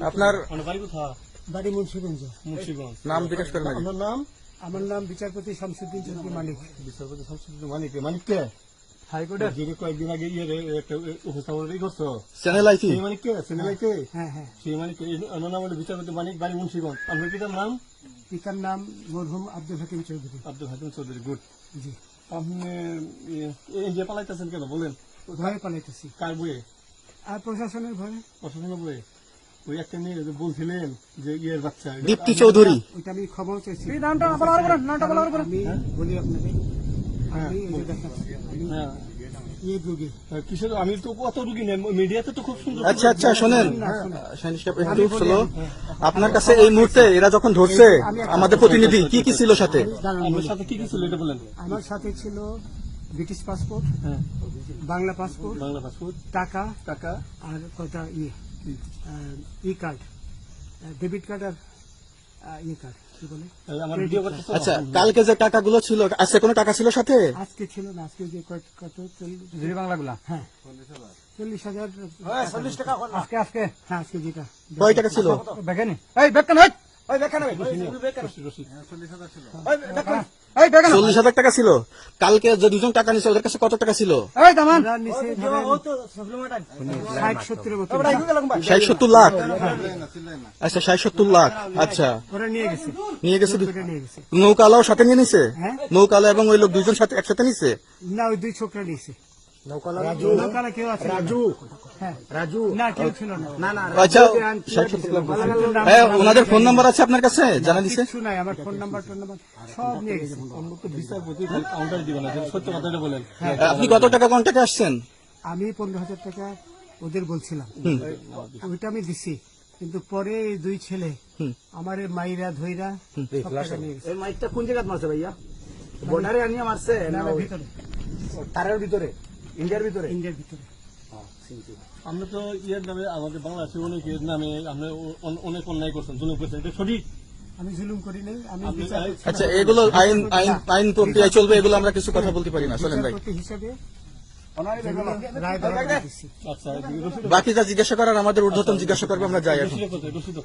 আপনার বাড়ি মুন্সিগঞ্জ। নাম জিজ্ঞেস করেন আগে। আমার নাম বিচারপতি শামসুদ্দিন চৌধুরী মানিক। বিচারপতি শামসুদ্দিন মানিক। মানিক কে? হাইকোর্টের যিনি কয়েকদিন আগে একটা উপস্থাপন করছো, চ্যানেল আইসি। সেই মানিক কে? চ্যানেল আইতে? হ্যাঁ হ্যাঁ। সেই মানিক ওনার নাম হলো বিচারপতি মানিক, বাড়ি মুন্সিগঞ্জ। আপনার পিতার নাম? পিতার নাম মরহুম আব্দুল হাকিম চৌধুরী। আব্দুল হাকিম চৌধুরী। গুড। জি। আপনি ইন্ডিয়া পালাইতেছেন কেন বলেন? ভয়ে পালাইতেছি। কার বইয়ে? আর প্রশাসনের ভয়ে। প্রশাসনের বইয়ে? ওই একটা মেয়ে যে বলছিলেন যে ইয়ের বাচ্চা, দীপ্তি চৌধুরী। ওইটা আমি ক্ষমাও চাইছি। হ্যাঁ? আমি বলি আপনাকে, আমি এই যে দেখাচ্ছি, আমি ইয়ে রোগী। কিসের? আমি তো কত রুগী নেই, মিডিয়াতে তো খুব সুন্দর। আচ্ছা আচ্ছা, শোনেন শাহিন সাহেব, একটু স্লো। আপনার কাছে এই মুহূর্তে এরা যখন ধরছে আমাদের প্রতিনিধি, কি কি ছিল সাথে? আপনার সাথে কি কি ছিল এটা বলেন। আমার সাথে ছিল ব্রিটিশ পাসপোর্ট, হ্যাঁ, বাংলা পাসপোর্ট, বাংলা পাসপোর্ট, টাকা টাকা, আর কটা ই কার্ড, ডেবিট কার্ড আর ই কার্ড, কি বলে আমার ভিডিও করতেছো। আচ্ছা, কালকে যে টাকাগুলো ছিল, আজকে কোনো টাকা ছিল সাথে? আজকে ছিল না, আজকে যে কত বাংলাগুলা। হ্যাঁ 40,000 40 টাকা আজকে হ্যাঁ আজকে যেটা কয় টাকা ছিল? দেখেনি এই বেকান হয়, ওই বেকান হয়, 40,000 টাকা ছিল। কালকে যে দুজন টাকা নিছে ওদের কাছে কত টাকা ছিল? এই দামান ওরা নিচে 60-70 মতো 60-70 লাখ। আচ্ছা 60-70 লাখ। আচ্ছা, ওরা নিয়ে গেছে, নিয়ে গেছে। ওটা নিয়ে গেছে। নৌকালাও সাথে নিয়ে নিছে? হ্যাঁ। নৌকালা এবং ওই লোক দুইজন সাথে একসাথে নিছে? না, ওই দুই ছোকরা নিয়েছে। নৌকালা কেউ আছে? হ্যাঁ রাজু না, কেউ ছিল না। আচ্ছা, 60-70 লাখ। হ্যাঁ, ওনাদের ফোন নাম্বার আছে আপনার কাছে? জানা দিছে? কিছু নাই, আমার ফোন নাম্বার সব নিয়ে গেছে। বিচারপতি কাউন্টার দিবেন না, সত্য কথাটা বলেন। আপনি কত টাকা কন্ট্যাক্টে আসছেন? আমি 15,000 টাকা ওদের বলছিলাম, ওইটা আমি দিছি, কিন্তু পরে এই দুই ছেলে আমার মাইরা ধইরা সব টাকা নিয়ে গেছে। এই মাইকটা কোন জায়গায় মারছে ভাইয়া? বর্ডারে আনিয়ে মারছে না, না না, ভিতরে, তারের ভিতরে, ইন্ডিয়ার ভিতরে? ইন্ডিয়ার ভিতরে। আমরা তো ইয়ের নামে, আমাদের বাংলাদেশের অনেক ইয়ের নামে আমরা অনেক অন্যায় করছেন, জুলুম করছেন, এটা সঠিক। আমি জুলুম করি নাই, আমি আচ্ছা, এগুলো আইন প্রক্রিয়া চলবে, এগুলো আমরা কিছু কথা বলতে পারি না। চলেন ভাই, বিচারপতি হিসাবে রায় বরাবর দিচ্ছি। আচ্ছা, বাকি যা জিজ্ঞাসা করার আমাদের ঊর্ধ্বতন জিজ্ঞাসা করবে, আমরা যাই এখন। রসিদ